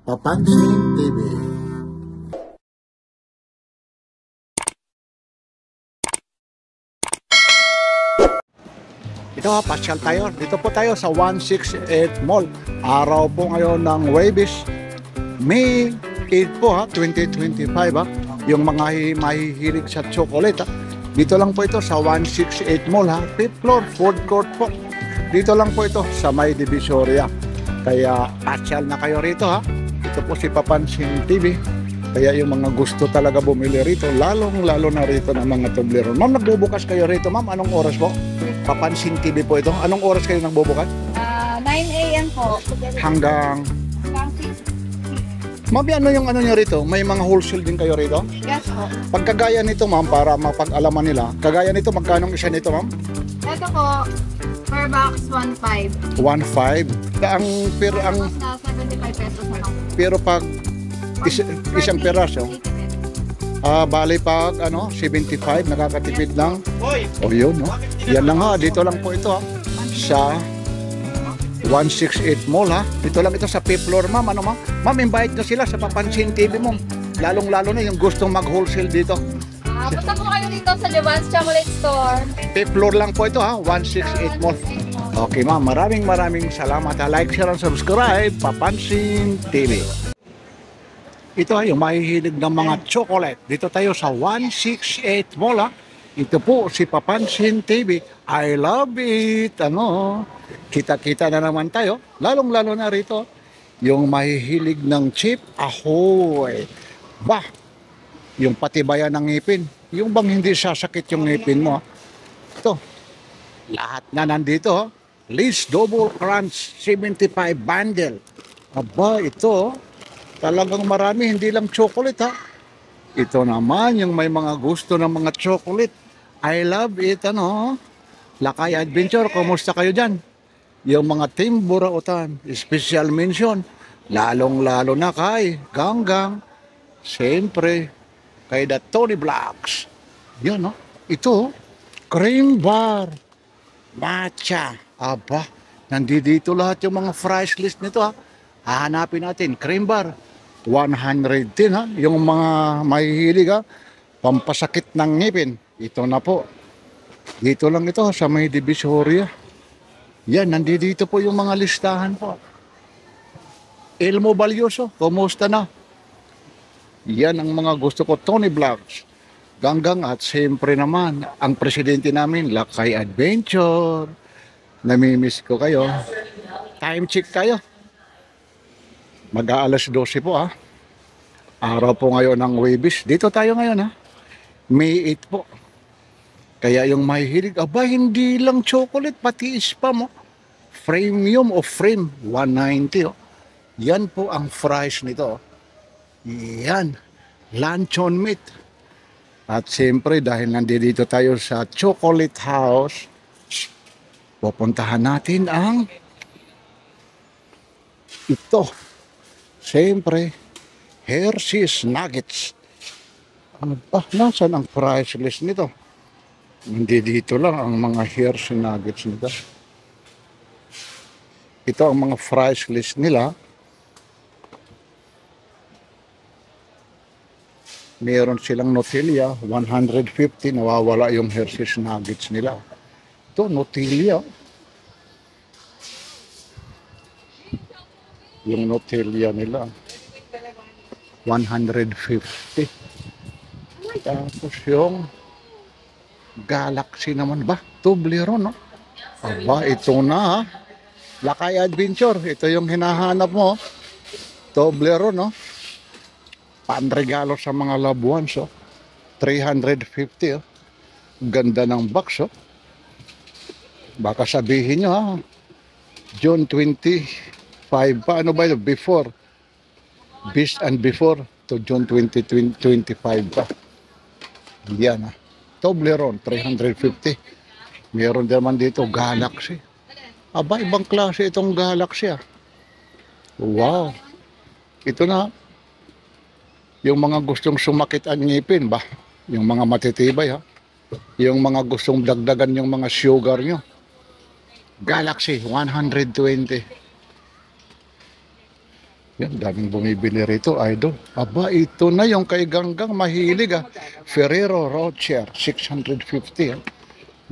Papansin TV. Ito ha, pasyal tayo. Dito po tayo sa 168 Mall. Araw po ngayon ng Huwebes, May 8 po ha, 2025 ha. Yung mga mahihilig sa chocolate ha. Dito lang po ito sa 168 Mall ha. 5th floor, food court po. Dito lang po ito sa May Divisoria. Kaya pasyal na kayo rito ha. Ito po si Papansin TV. Kaya yung mga gusto talaga bumili rito, lalong-lalo na rito ng mga tublero. Ma'am, nagbubukas kayo rito, ma'am? Anong oras po? Papansin TV po ito. Anong oras kayo nagbubukas? 9 a.m. po. Hanggang... 6. Ma'am, ano yung ano nyo rito? May mga wholesale din kayo rito? Yes po. Pagkagaya nito, ma'am, para mapag-alaman nila, kagaya nito, magkano isa nito, ma'am? Ito po, per box 1.5. 1.5. Ang pero ang Tapos na 75 pesos na lang. pero pag isang peraso, bali pag ano, 75 nakakatipid lang. O yun, no? Yan lang ha, dito lang po ito ha. Sa 168 Mall ha. Dito lang ito sa 5th floor, ma'am. Ano, ma'am? Ma'am, invite na sila sa Papansin TV mo. Lalong-lalo na yung gustong mag-wholesale dito. Punta po kayo dito sa Joan's Chocolate Store. 5th floor lang po ito ha, 168 Mall. Okay ma'am, maraming salamat ha. Like, share, and subscribe. Papansin TV. Ito ay yung mahihilig ng mga chocolate. Dito tayo sa 168 Mall ha. Ito po si Papansin TV. I love it. Ano? Kita-kita na naman tayo. Lalong-lalo na rito. Yung mahihilig ng chip. Ahoy! Bah! Yung patibayan ng ngipin. Yung bang hindi sasakit yung ngipin mo. Ito. Lahat na nandito. Liz Double Crunch 75 bundle. Aba, ito. Talagang marami, hindi lang chocolate ha. Ito naman yung may mga gusto ng mga chocolate. I love it, ano. Lakay Adventure, kumusta kayo dyan? Yung mga Team Burautan, special mention. Lalong-lalo na kay Ganggang. Siyempre, kay The Tony Vlogs. Yun, no? Ito, cream bar. Matcha. Aba, nandito lahat yung mga price list nito ha. Hahanapin natin, cream bar. 110 ha, yung mga mahihilig ha, pampasakit ng ngipin. Ito na po. Dito lang ito sa May Divisoria. Yan, nandito po yung mga listahan po. Elmo Valioso, kumusta na? Yan ang mga gusto ko, Tony Vlogs, Ganggang at siyempre naman, ang presidente namin, Lakay Adventure. Namimiss ko kayo. Time check kayo. Mag-aalas 12 po ha. Araw po ngayon ng Huwebes. Dito tayo ngayon ha. May 8 po. Kaya yung mahihilig, aba hindi lang chocolate, pati spam mo. Premium o frame, 190 oh. Yan po ang price nito. Yan. Luncheon meat. At siyempre dahil nandito tayo sa Chocolate House, pupuntahan natin ang ito. Siyempre, Hershey's Nuggets. Nasaan ang price list nito? Hindi dito lang ang mga Hershey's Nuggets nito. Ito ang mga price list nila. Meron silang Nutella, 150. Nawawala yung Hershey's Nuggets nila. Ito, Nutella. Yung Nutella nila 150. Tapos yung Galaxy naman ba? Toblerone no? Aba, ito na ha. Lakay Adventure. Ito yung hinahanap mo. Toblerone no? Panregalo sa mga loved ones oh. 350 oh. Ganda ng box oh. Baka sabihin nyo ha, June 25 pa, ano ba yun? Before. Best and before to June 2025 pa. Yan ha. Toblerone, 350. Meron naman dito, Galaxy. Aba, ibang klase itong Galaxy ha. Wow. Ito na. Yung mga gustong sumakit ang ngipin ba? Yung mga matitibay ha. Yung mga gustong dagdagan yung mga sugar nyo. Galaxy, 120. Yan, daming bumibili rito, idol. Aba, ito na yung kay Ganggang mahilig ah. Ferrero Rocher, 650 ah.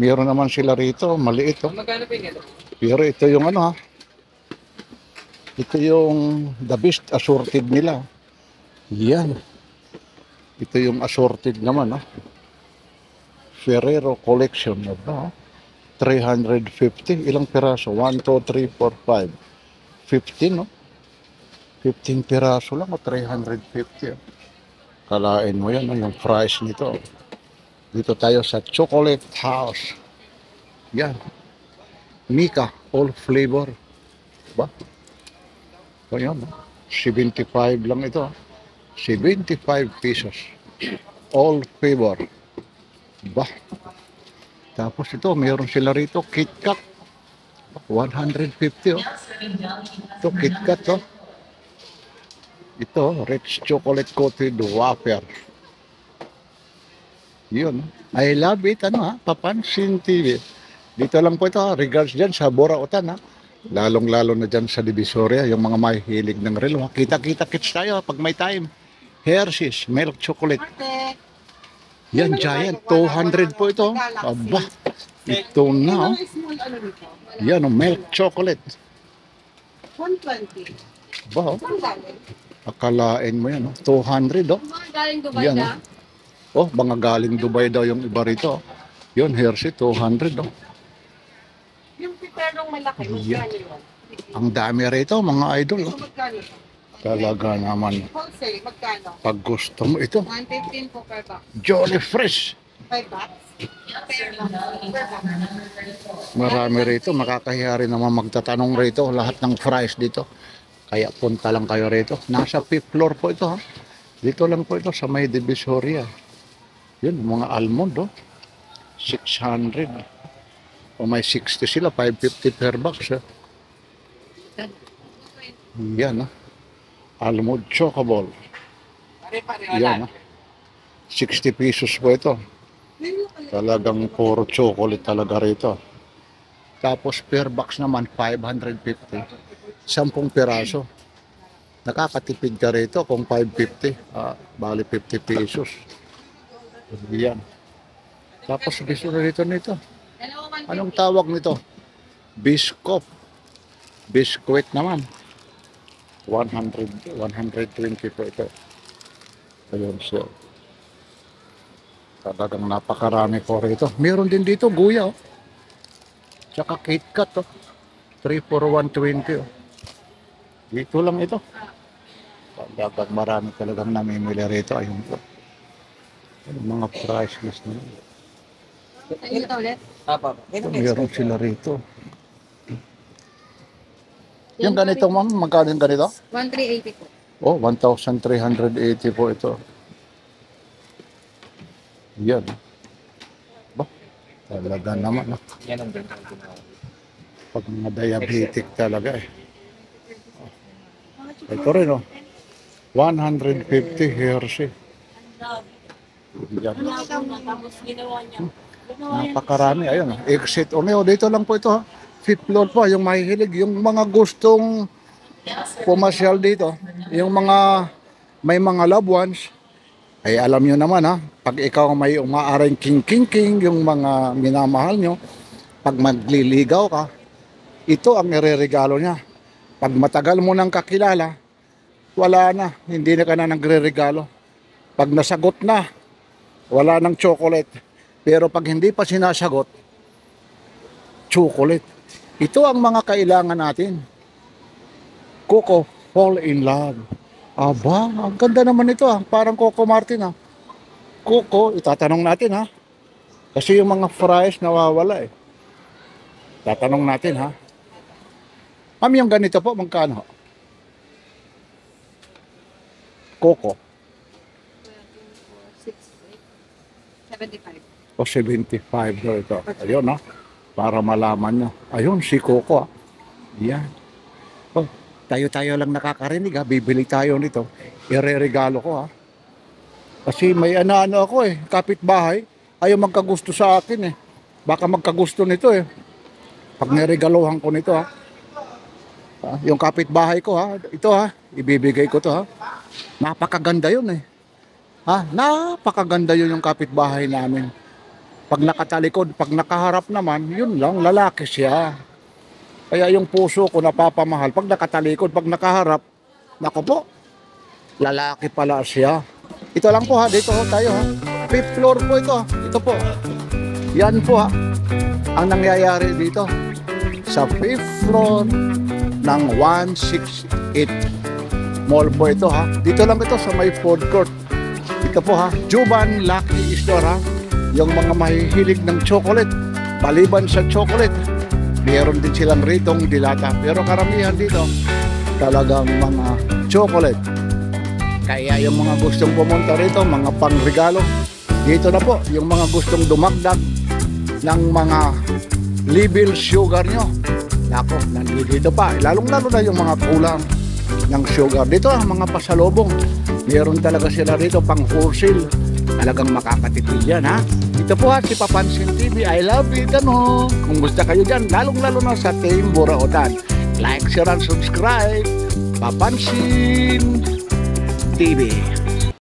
Meron naman sila rito, maliit oh. Pero ito yung ano ha. Ito yung the best assorted nila. Yan. Ito yung assorted naman ah. Ferrero Collection na ba? 350. Ilang piraso? 1, 2, 3, 4, 5. 15 no? 15 piraso lang o 350. Kalain mo yan, yung price nito. Dito tayo sa Chocolate House. Yan. Mika, all flavor. Ba? So yan, 75 lang ito. 75 pesos. All flavor. Ba? Tapos ito, mayroon sila rito, KitKat. 150 oh. Ito, KitKat oh. Ito, rich chocolate coated wafer. Yun. I love it. Ano ha? Papansin TV. Dito lang po ito ha. Regards dyan sa Borautan ha. Lalong-lalo na dyan sa Divisoria. Yung mga mahihilig ng relo ha. Kita-kita kits tayo ha, pag may time. Hershey's milk chocolate. Yan, giant. 200 po ito. Aba. Ito na oh. Yan oh, milk chocolate. 120. Ba oh. Akalain mo yan, oh. 200, oh. Mga galing Dubai Yan, na. Oh, mga galing Dubai daw yung iba rito. Yun, Hershey, 200, oh. Yung piperong malaki, Yan. magkano yun? Ang dami rito, mga idol, oh. So, magkano? Talaga naman. Wholesale, magkano? Pag gusto mo ito, 115 po per box. Jolly Fresh. 5 box? Per box. Marami rito, makakahiya rin naman magtatanong rito. Lahat ng price dito. Kaya punta lang kayo rito. Nasa 5th floor po ito, ha. Dito lang po ito sa may Divisoria. Yun, mga almond, oh. 600. O may 60 sila, 550 per box, ha. Yan, ha. Almond Chocoball. Yan, ha. 60 pesos po ito. Talagang puro chocolate talaga rito. Tapos per box naman, 550. 10 piraso. Nakakatipid ka rito kung 550. Bali 50 pesos. Yan. Tapos gusto na rito nito. Anong tawag nito? Biscuit. Biscuit naman. 120 po ito. Ayun siya. Talagang napakarami po rito. Meron din dito guya. Oh. Tsaka KitKat. Oh. 3 for 120. Oh. Dito lang ito. Talagang marami talagang namimili rito. Ayun po. Yung mga price list na yun. Ito ulit. Meron sila rito. Yung ganito ma'am, magkano yung ganito? 1380 po. Oh, 1,380 po ito. Yan. Ba? Talaga naman. Yan ang ganito. Pag mga diabetic talaga eh. Ito rin oh. 150 Hershey. Yan. Napakarami. Ayun. Exit only. Dito lang po ito ha. 5th floor po. Yung mahihilig. Yung mga gustong pumasyal dito. Yung mga may mga loved ones. Ay alam nyo naman ha. Pag ikaw may umaaring king, yung mga minamahal nyo. Pag magliligaw ka. Ito ang ireregalo niya. Pag matagal mo nang kakilala. Wala na. Hindi na ka na nagre-regalo. Pag nasagot na. Wala nang chocolate. Pero pag hindi pa sinasagot, chocolate. Ito ang mga kailangan natin. Coco, fall in love. Aba, ang ganda naman ito ah. Parang Coco Martin ah. Coco, itatanong natin ha. Kasi yung mga fries nawawala eh. Tatanong natin ha. Ma'am, yung ganito po, magkano? Coco. 75. O 75 daw ito. Ayun ha. Para malaman nyo. Ayun, si Coco ha. Yan. Oh, tayo-tayo lang nakakarinig ha. Bibili tayo nito. Ireregalo ko ha. Kasi may ano ako eh. Kapitbahay. Ayaw magkagusto sa akin eh. Baka magkagusto nito eh. Pag niregaluhan ko nito ha. Yung kapitbahay ko ha, ito ha, ibibigay ko to ha. Napakaganda yun eh. Napakaganda yun yung kapitbahay namin. Pag nakatalikod, pag nakaharap naman, yun lang, lalaki siya. Kaya yung puso ko napapamahal. Pag nakatalikod, pag nakaharap, naku po, lalaki pala siya. Ito lang po ha, dito ho, tayo ha. 5th floor po ito. Ito po. Yan po ha, ang nangyayari dito. Sa 5th floor ng 168 mall po ito ha. Dito lang ito sa may food court. Ito po ha, Juban Lucky Store ha. Yung mga mahihilig ng chocolate, maliban sa chocolate, meron din silang ritong dilata. Pero karamihan dito, talagang mga chocolate. Kaya yung mga gustong pumunta rito, mga pangregalo, dito na po. Yung mga gustong dumagdag ng mga level sugar nyo, nako, nandito pa. Lalong-lalo na yung mga kulang ng sugar. Dito mga pasalubong. Meron talaga sila rito pang wholesale. Talagang makakatipid yan ha. Ito po ha, si Papansin TV. I love it ano. Kung gusto kayo dyan, lalong-lalo na sa Team Burautan. Like, share, and subscribe. Papansin TV.